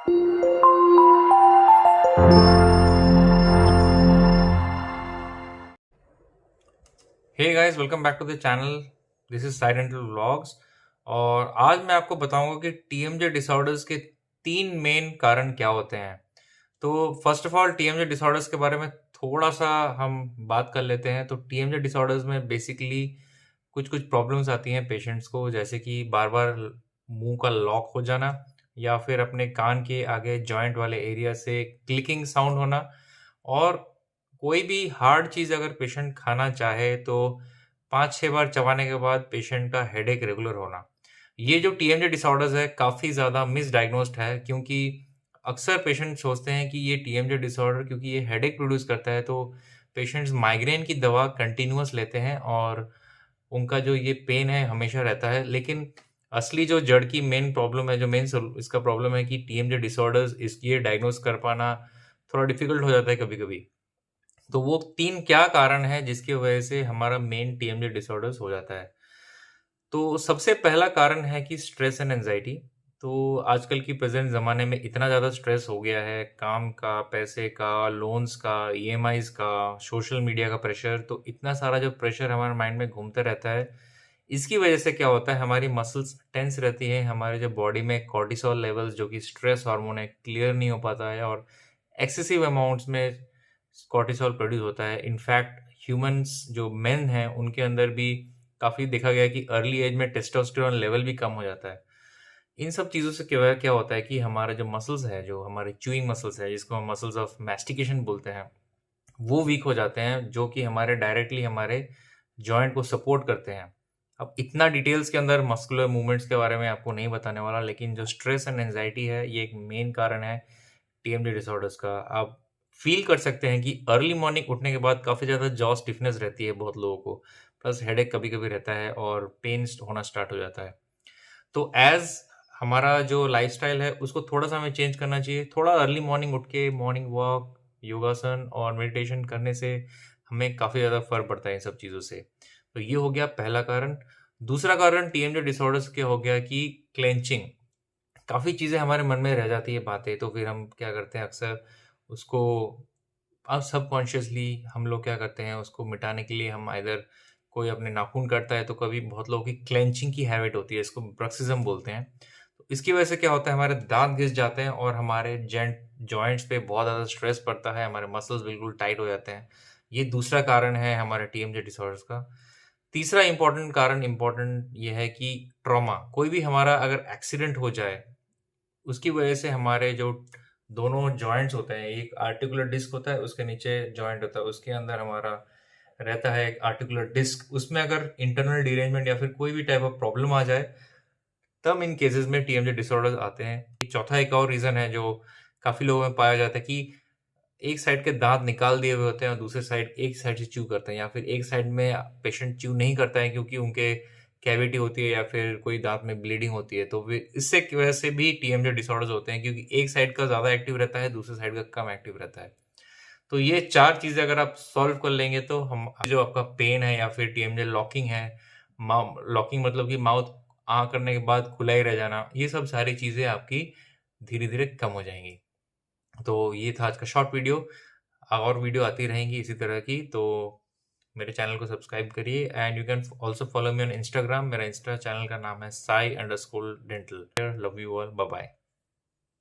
Hey guys, welcome back to the channel. This is Sai dental vlogs. और आज मैं आपको बताऊंगा कि टीएमजे डिसऑर्डर्स के 3 मेन कारण क्या होते हैं। तो first of all TMJ disorders के बारे में थोड़ा सा हम बात कर लेते हैं। तो टीएमजे डिसऑर्डर्स में बेसिकली कुछ कुछ प्रॉब्लम्स आती हैं पेशेंट्स को, जैसे कि बार बार मुंह का लॉक हो जाना, या फिर अपने कान के आगे जॉइंट वाले एरिया से क्लिकिंग साउंड होना, और कोई भी हार्ड चीज़ अगर पेशेंट खाना चाहे तो 5-6 बार चबाने के बाद पेशेंट का हेडेक रेगुलर होना। ये जो टीएमजे डिसऑर्डर्स है काफ़ी ज़्यादा मिसडायग्नोस्ड है, क्योंकि अक्सर पेशेंट सोचते हैं कि ये टीएमजे डिसऑर्डर क्योंकि ये हेडेक प्रोड्यूस करता है तो पेशेंट्स माइग्रेन की दवा कंटिन्यूअस लेते हैं और उनका जो ये पेन है हमेशा रहता है। लेकिन असली जो जड़ की मेन प्रॉब्लम है, जो मेन इसका प्रॉब्लम है कि टीएमजे डिसऑर्डर्स इसकी डायग्नोस कर पाना थोड़ा डिफिकल्ट हो जाता है कभी कभी। तो वो 3 क्या कारण है जिसकी वजह से हमारा मेन टीएमजे डिसऑर्डर्स हो जाता है। तो सबसे पहला कारण है कि स्ट्रेस एंड एंजाइटी। तो आजकल की प्रेजेंट ज़माने में इतना ज़्यादा स्ट्रेस हो गया है, काम का, पैसे का, लोन्स का, ईएमआईज़ का, सोशल मीडिया का प्रेशर, तो इतना सारा जो प्रेशर हमारे माइंड में घूमता रहता है, इसकी वजह से क्या होता है, हमारी मसल्स टेंस रहती हैं, हमारे जो बॉडी में कॉर्टिसोल लेवल्स जो कि स्ट्रेस हार्मोन है क्लियर नहीं हो पाता है, और एक्सेसिव अमाउंट्स में कॉर्टिसोल प्रोड्यूस होता है। इनफैक्ट ह्यूमंस जो मेन हैं उनके अंदर भी काफ़ी देखा गया है कि अर्ली एज में टेस्टोस्टेरोन लेवल भी कम हो जाता है। इन सब चीज़ों से क्या क्या होता है कि हमारा जो मसल्स है, जो हमारे च्यूइंग मसल्स है, जिसको हम मसल्स ऑफ मैस्टिकेशन बोलते हैं, वो वीक हो जाते हैं, जो कि हमारे डायरेक्टली हमारे जॉइंट को सपोर्ट करते हैं। अब इतना डिटेल्स के अंदर मस्कुलर मूवमेंट्स के बारे में आपको नहीं बताने वाला, लेकिन जो स्ट्रेस एंड एंजाइटी है ये एक मेन कारण है टीएमडी डिसऑर्डर्स का। आप फील कर सकते हैं कि अर्ली मॉर्निंग उठने के बाद काफ़ी ज़्यादा जॉ स्टिफनेस रहती है बहुत लोगों को, प्लस हेडेक कभी-कभी रहता है और पेन होना स्टार्ट हो जाता है। तो एज़ हमारा जो लाइफ़स्टाइल है उसको थोड़ा-सा हमें चेंज करना चाहिए। थोड़ा अर्ली मॉर्निंग उठ के मॉर्निंग वॉक, योगासन और मेडिटेशन करने से हमें काफ़ी ज़्यादा फ़र्क पड़ता है इन सब चीज़ों से। तो ये हो गया पहला कारण। दूसरा कारण टीएमजे डिसऑर्डर्स के हो गया कि क्लेंचिंग। काफ़ी चीज़ें हमारे मन में रह जाती है बातें, तो फिर हम क्या करते हैं अक्सर उसको, अब सबकॉन्शियसली हम लोग क्या करते हैं उसको मिटाने के लिए हम आइदर कोई अपने नाखून काटता है, तो कभी बहुत लोगों की क्लेंचिंग की हैबिट होती है, इसको ब्रक्सिज्म बोलते हैं। तो इसकी वजह से क्या होता है, हमारे दांत घिस जाते हैं और हमारे जॉइंट्स पे बहुत ज़्यादा स्ट्रेस पड़ता है, हमारे मसल्स बिल्कुल टाइट हो जाते हैं। ये दूसरा कारण है हमारे टीएमजे डिसऑर्डर्स का। तीसरा इम्पोर्टेंट ये है कि ट्रॉमा, कोई भी हमारा अगर एक्सीडेंट हो जाए, उसकी वजह से हमारे जो दोनों जॉइंट्स होते हैं, एक आर्टिकुलर डिस्क होता है, उसके नीचे जॉइंट होता है, उसके अंदर हमारा रहता है एक आर्टिकुलर डिस्क, उसमें अगर इंटरनल डिरेंजमेंट या फिर कोई भी टाइप ऑफ प्रॉब्लम आ जाए, तब इन केसेस में टीएमजे डिसऑर्डर्स आते हैं। चौथा एक और रीज़न है जो काफ़ी लोगों में पाया जाता है कि एक साइड के दांत निकाल दिए हुए होते हैं और दूसरे साइड एक साइड से च्यू करते हैं, या फिर एक साइड में पेशेंट च्यू नहीं करता है क्योंकि उनके कैविटी होती है या फिर कोई दांत में ब्लीडिंग होती है, तो वे इससे की वजह से भी टीएमजे डिसऑर्डर्स होते हैं, क्योंकि एक साइड का ज़्यादा एक्टिव रहता है, दूसरे साइड का कम एक्टिव रहता है। तो ये 4 चीज़ें अगर आप सॉल्व कर लेंगे तो हम जो आपका पेन है या फिर टीएमजे लॉकिंग है, लॉकिंग मतलब कि माउथ करने के बाद खुला ही रह जाना, ये सब सारी चीज़ें आपकी धीरे-धीरे कम हो जाएँगी। तो ये था आज का शॉर्ट वीडियो। और वीडियो आती रहेंगी इसी तरह की, तो मेरे चैनल को सब्सक्राइब करिए and you can also follow me on Instagram. मेरा इंस्टा चैनल का नाम है Sai underscore dental. Love you all, bye bye.